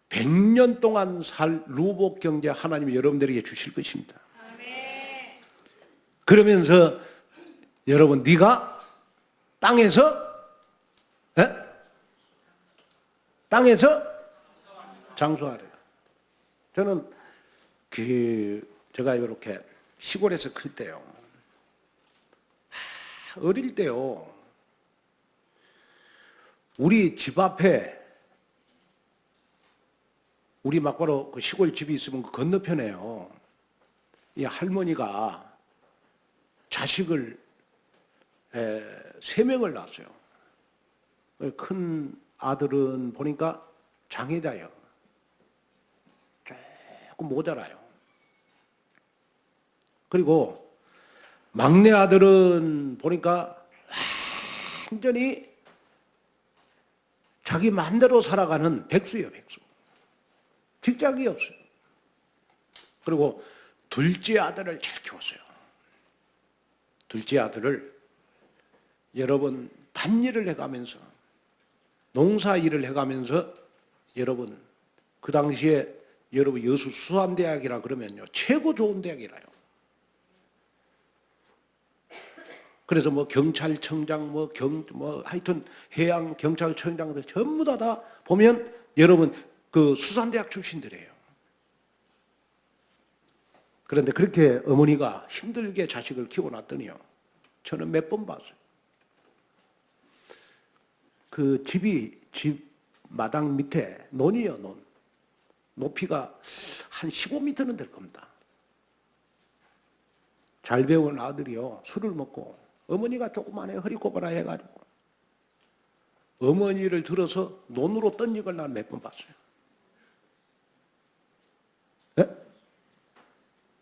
100년 동안 살 루복 경제 하나님이 여러분들에게 주실 것입니다. 그러면서 여러분 네가 땅에서 장수하리라. 저는 제가 이렇게 시골에서 클 때요, 어릴 때요, 우리 집 앞에, 우리 막바로 그 시골 집이 있으면 그 건너편에요, 이 할머니가 자식을 3명을 낳았어요. 큰 아들은 보니까 장애자예요. 조금 모자라요. 그리고 막내 아들은 보니까 완전히 자기 마음대로 살아가는 백수예요, 백수. 직장이 없어요. 그리고 둘째 아들을 잘 키웠어요. 둘째 아들을 여러분 밭일을 해가면서, 농사 일을 해가면서, 여러분 그 당시에 여러분 여수 수산대학이라 그러면요 최고 좋은 대학이라요. 그래서 뭐 경찰청장 뭐 하여튼 해양 경찰청장들 전부 다 보면 여러분 그 수산대학 출신들이에요. 그런데 그렇게 어머니가 힘들게 자식을 키워놨더니요, 저는 몇 번 봤어요. 그 집 마당 밑에 논이요, 논. 높이가 한 15m는 될 겁니다. 잘 배운 아들이요, 술을 먹고 어머니가 조그만해 허리꼬부라 해가지고 어머니를 들어서 논으로 던진 걸 난 몇 번 봤어요. 네?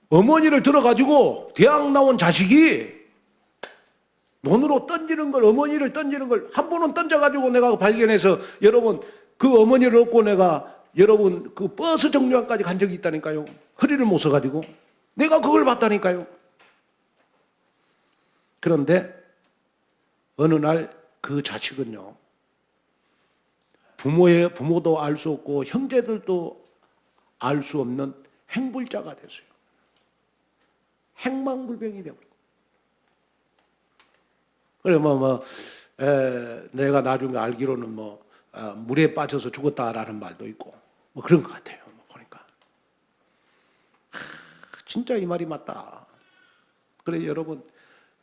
어머니를 들어가지고 대학 나온 자식이 논으로 던지는 걸, 어머니를 던지는 걸 한 번은 던져가지고 내가 발견해서 여러분 그 어머니를 얻고 내가 여러분 그 버스 정류장까지 간 적이 있다니까요. 허리를 못 써가지고 내가 그걸 봤다니까요. 그런데 어느 날 그 자식은요, 부모도 알 수 없고 형제들도 알 수 없는 행불자가 됐어요. 행망불병이 되고. 그래 내가 나중에 알기로는 물에 빠져서 죽었다라는 말도 있고 뭐 그런 것 같아요. 보니까 진짜 이 말이 맞다. 그래 여러분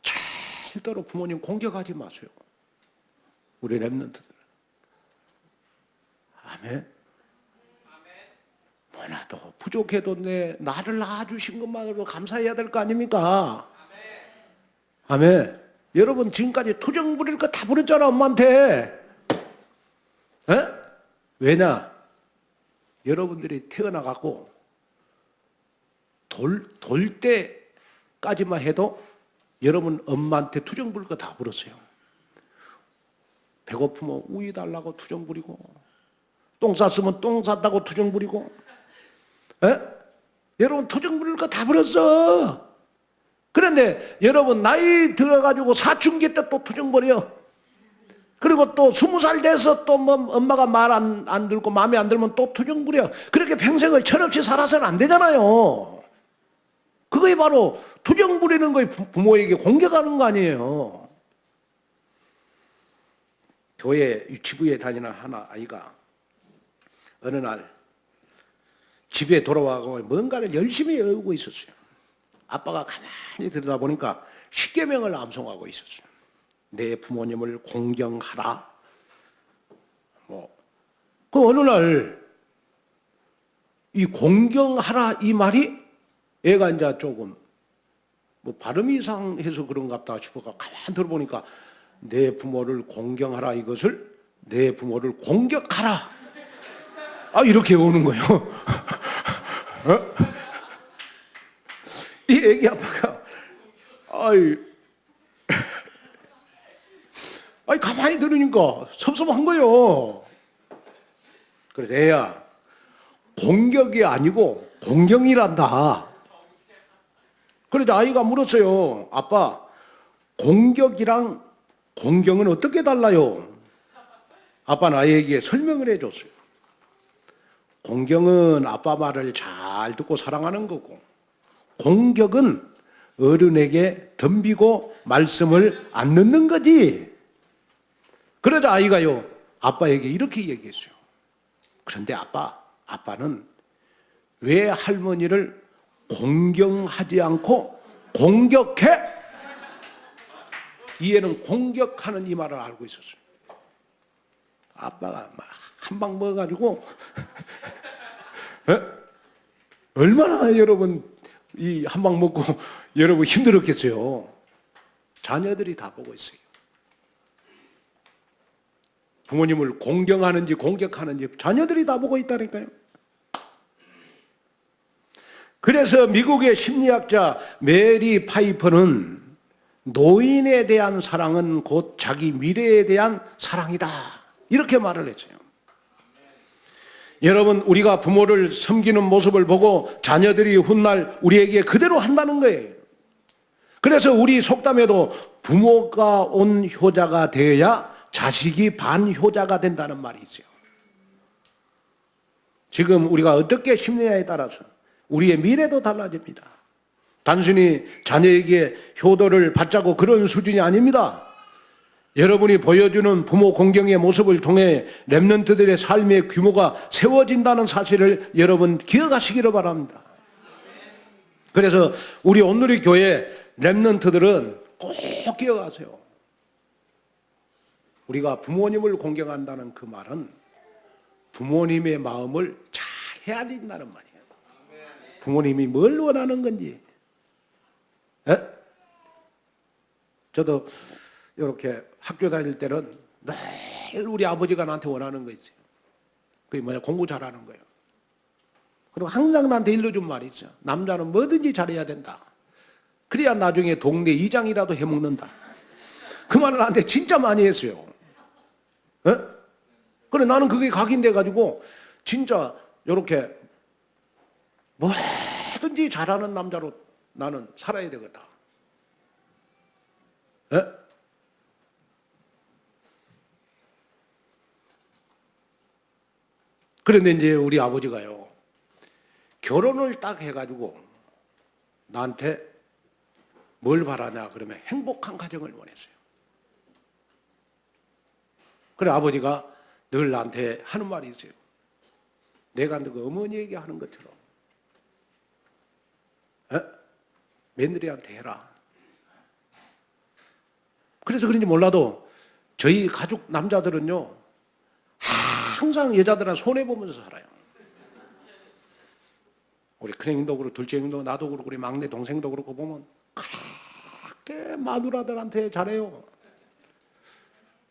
절대로 부모님 공격하지 마세요. 우리 랩런트들. 아멘. 뭐라도 부족해도 나를 낳아주신 것만으로 감사해야 될 거 아닙니까? 아멘. 여러분 지금까지 투정 부릴 거 다 부렸잖아 엄마한테. 에? 왜냐? 여러분들이 태어나갖고 돌 때까지만 해도 여러분 엄마한테 투정 부릴 거 다 부렸어요. 배고프면 우유 달라고 투정 부리고, 똥 쌌으면 똥 쌌다고 투정 부리고, 여러분 투정 부릴 거 다 부렸어. 그런데 여러분 나이 들어가지고 사춘기 때 또 투정 부려. 그리고 또 20살 돼서 또 엄마가 말 안 듣고 마음에 안 들면 또 투정 부려. 그렇게 평생을 철없이 살아서는 안 되잖아요. 그게 바로 투정 부리는 거에 부모에게 공격하는 거 아니에요. 교회 유치부에 다니는 하나 아이가 어느 날 집에 돌아와서 뭔가를 열심히 외우고 있었어요. 아빠가 가만히 들여다보니까 십계명을 암송하고 있었어요. 내 부모님을 공경하라. 그 어느 날 이 공경하라 이 말이 애가 이제 조금 발음이 이상해서 그런갑다 싶어가 가만히 들어보니까 내 부모를 공경하라 이것을 내 부모를 공격하라. 이렇게 오는 거예요. 이 애기 아빠가 가만히 들으니까 섭섭한 거예요. 그래서 애야 공격이 아니고 공경이란다. 그래서 아이가 물었어요. 아빠 공격이랑 공경은 어떻게 달라요? 아빠는 아이에게 설명을 해줬어요. 공경은 아빠 말을 잘 듣고 사랑하는 거고, 공격은 어른에게 덤비고 말씀을 안 듣는 거지. 그러자 아이가요 아빠에게 이렇게 얘기했어요. 그런데 아빠는 왜 할머니를 공경하지 않고 공격해? 이해는 공격하는 이 말을 알고 있었어요. 아빠가 한 방 먹어가지고 얼마나 여러분 이 한 방 먹고 여러분 힘들었겠어요. 자녀들이 다 보고 있어요. 부모님을 공경하는지 공격하는지 자녀들이 다 보고 있다니까요. 그래서 미국의 심리학자 메리 파이퍼는 노인에 대한 사랑은 곧 자기 미래에 대한 사랑이다, 이렇게 말을 했어요. 여러분, 우리가 부모를 섬기는 모습을 보고 자녀들이 훗날 우리에게 그대로 한다는 거예요. 그래서 우리 속담에도 부모가 온 효자가 되어야 자식이 반효자가 된다는 말이 있어요. 지금 우리가 어떻게 심느냐에 따라서 우리의 미래도 달라집니다. 단순히 자녀에게 효도를 받자고 그런 수준이 아닙니다. 여러분이 보여주는 부모 공경의 모습을 통해 렘넌트들의 삶의 규모가 세워진다는 사실을 여러분 기억하시기를 바랍니다. 그래서 우리 온누리 교회 렘넌트들은 꼭 기억하세요. 우리가 부모님을 공경한다는 그 말은 부모님의 마음을 잘 해야 된다는 말이에요. 부모님이 뭘 원하는 건지. 저도 이렇게 학교 다닐 때는 늘 우리 아버지가 나한테 원하는 거 있어요. 그게 뭐냐, 공부 잘하는 거예요. 그리고 항상 나한테 일러준 말이 있어요. 남자는 뭐든지 잘해야 된다. 그래야 나중에 동네 이장이라도 해먹는다. 그 말을 나한테 진짜 많이 했어요. 그래, 나는 그게 각인돼가지고 진짜 이렇게 뭐든지 잘하는 남자로 나는 살아야 되겠다. 그런데 이제 우리 아버지가요, 결혼을 딱 해가지고 나한테 뭘 바라냐 그러면 행복한 가정을 원했어요. 그래, 아버지가 늘 나한테 하는 말이 있어요. 내가 그 어머니에게 하는 것처럼 며느리한테 해라. 그래서 그런지 몰라도 저희 가족 남자들은요, 항상 여자들한테 손해보면서 살아요. 우리 큰형님도 그렇고 둘째 형님도 나도 그렇고 우리 막내 동생도 그렇고 보면 그렇게 마누라들한테 잘해요.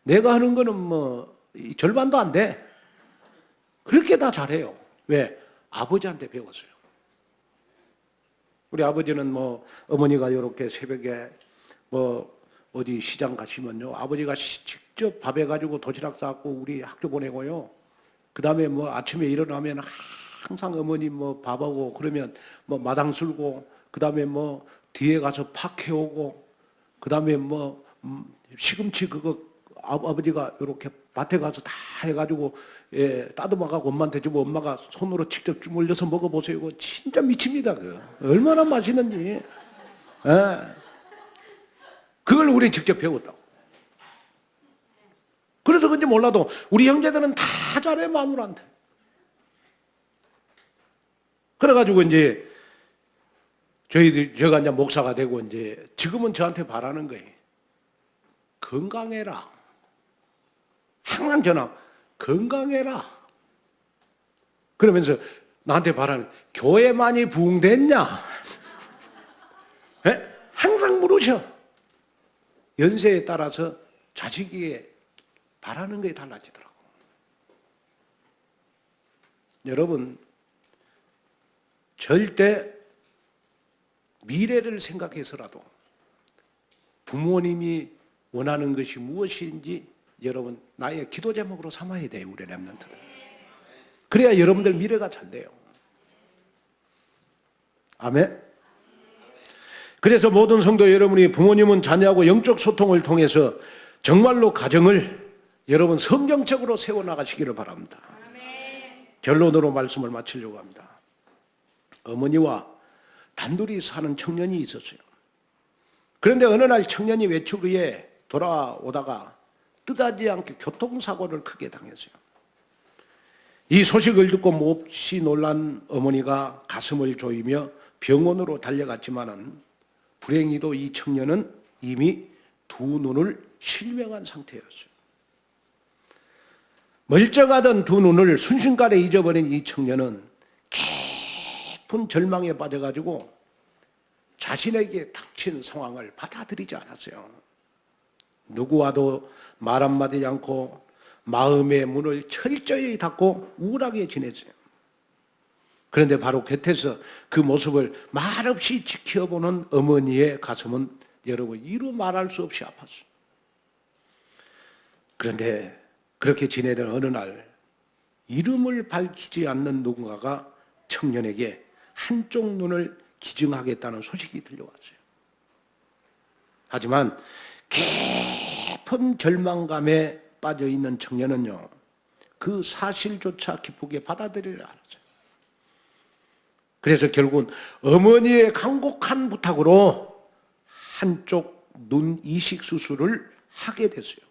내가 하는 거는 뭐 절반도 안 돼. 그렇게 다 잘해요. 왜? 아버지한테 배웠어요. 우리 아버지는 뭐 어머니가 이렇게 새벽에 뭐 어디 시장 가시면요, 아버지가 직접 밥 해가지고 도시락 싸갖고 우리 학교 보내고요. 그 다음에 뭐 아침에 일어나면 항상 어머니 뭐 밥하고 그러면 뭐 마당 쓸고, 그 다음에 뭐 뒤에 가서 팍 해오고, 그 다음에 뭐 시금치 그거 아버지가 이렇게 밭에 가서 다 해가지고 따듬어가고 엄마한테 주고 엄마가 손으로 직접 주물려서 먹어보세요. 이거 진짜 미칩니다. 그거 얼마나 맛있는지. 그걸 우리 직접 배웠다고. 그래서 그런지 몰라도 우리 형제들은 다 잘해, 마누라한테. 그래가지고 이제 제가 이제 목사가 되고 이제 지금은 저한테 바라는 거예요. 건강해라. 항상 전화 건강해라. 그러면서 나한테 바라는, 교회 많이 부흥됐냐? 항상 물으셔. 연세에 따라서 자식이 바라는 게 달라지더라고. 여러분, 절대 미래를 생각해서라도 부모님이 원하는 것이 무엇인지 여러분 나의 기도 제목으로 삼아야 돼요, 우리 렘넌트들. 그래야 여러분들 미래가 잘 돼요. 아멘. 그래서 모든 성도 여러분이 부모님은 자녀하고 영적 소통을 통해서 정말로 가정을 여러분 성경적으로 세워나가시기를 바랍니다. 결론으로 말씀을 마치려고 합니다. 어머니와 단둘이 사는 청년이 있었어요. 그런데 어느 날 청년이 외출 후에 돌아오다가 뜻하지 않게 교통사고를 크게 당했어요. 이 소식을 듣고 몹시 놀란 어머니가 가슴을 조이며 병원으로 달려갔지만은 불행히도 이 청년은 이미 두 눈을 실명한 상태였어요. 멀쩡하던 두 눈을 순식간에 잊어버린 이 청년은 깊은 절망에 빠져가지고 자신에게 닥친 상황을 받아들이지 않았어요. 누구와도 말 한마디 않고 마음의 문을 철저히 닫고 우울하게 지냈어요. 그런데 바로 곁에서 그 모습을 말없이 지켜보는 어머니의 가슴은 여러분 이루 말할 수 없이 아팠어요. 그런데 그렇게 지내던 어느 날 이름을 밝히지 않는 누군가가 청년에게 한쪽 눈을 기증하겠다는 소식이 들려왔어요. 하지만 깊은 절망감에 빠져있는 청년은요, 그 사실조차 기쁘게 받아들이려 않았어요. 그래서 결국은 어머니의 간곡한 부탁으로 한쪽 눈 이식 수술을 하게 됐어요.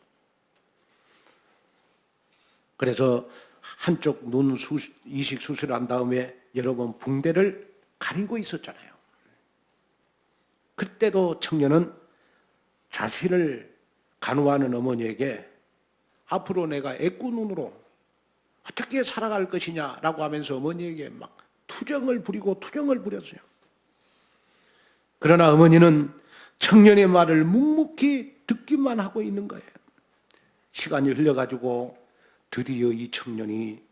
그래서 한쪽 눈 이식 수술을 한 다음에 여러분 붕대를 가리고 있었잖아요. 그때도 청년은 자신을 간호하는 어머니에게 앞으로 내가 애꾸눈으로 어떻게 살아갈 것이냐라고 하면서 어머니에게 막 투정을 부렸어요. 그러나 어머니는 청년의 말을 묵묵히 듣기만 하고 있는 거예요. 시간이 흘러가지고 드디어 이 청년이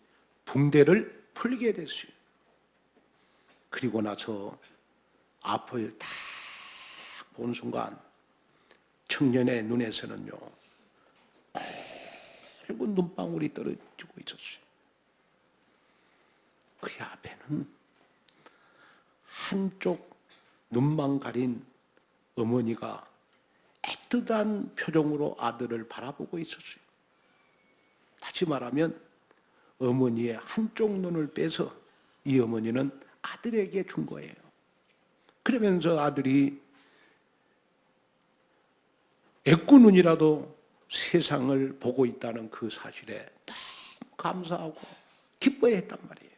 붕대를 풀게 됐어요. 그리고 나서 앞을 딱 본 순간 청년의 눈에서는요, 굵은 눈방울이 떨어지고 있었어요. 그 앞에는 한쪽 눈만 가린 어머니가 애틋한 표정으로 아들을 바라보고 있었어요. 다시 말하면 어머니의 한쪽 눈을 빼서 이 어머니는 아들에게 준 거예요. 그러면서 아들이 애꾸눈이라도 세상을 보고 있다는 그 사실에 너무 감사하고 기뻐했단 말이에요.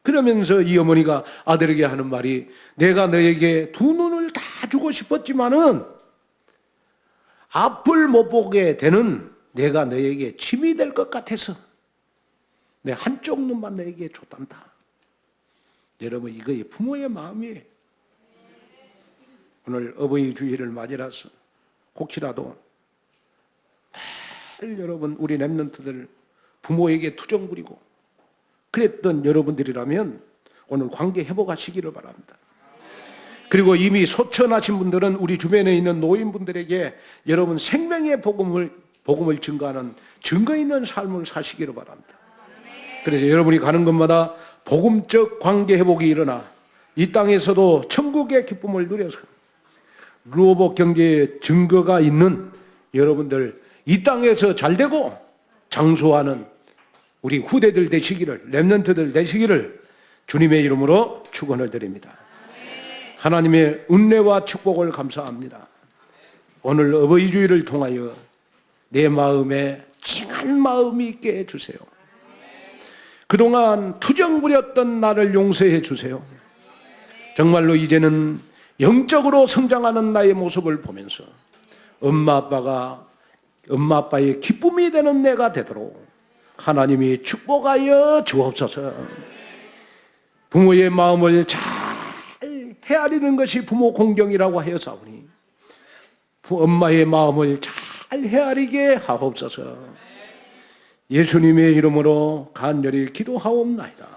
그러면서 이 어머니가 아들에게 하는 말이, 내가 너에게 두 눈을 다 주고 싶었지만은 앞을 못 보게 되는 내가 너에게 짐이 될 것 같아서 내 한쪽 눈만 너에게 줬단다. 여러분, 이거 부모의 마음이에요. 오늘 어버이 주일을 맞이라서 혹시라도 여러분 우리 렘넌트들 부모에게 투정 부리고 그랬던 여러분들이라면 오늘 관계 회복하시기를 바랍니다. 그리고 이미 소천하신 분들은 우리 주변에 있는 노인분들에게 여러분 생명의 복음을 증거하는 증거 있는 삶을 사시기를 바랍니다. 그래서 여러분이 가는 곳마다 복음적 관계 회복이 일어나 이 땅에서도 천국의 기쁨을 누려서 루어복 경제의 증거가 있는 여러분들 이 땅에서 잘되고 장수하는 우리 후대들 되시기를, 렘넌트들 되시기를 주님의 이름으로 축원을 드립니다. 하나님의 은혜와 축복을 감사합니다. 오늘 어버이 주일을 통하여 내 마음에 찡한 마음이 있게 해주세요. 그동안 투정 부렸던 나를 용서해 주세요. 정말로 이제는 영적으로 성장하는 나의 모습을 보면서 엄마 아빠의 기쁨이 되는 내가 되도록 하나님이 축복하여 주옵소서. 부모의 마음을 잘 헤아리는 것이 부모 공경이라고 하여사오니 엄마의 마음을 잘 헤아리게 하옵소서. 예수님의 이름으로 간절히 기도하옵나이다.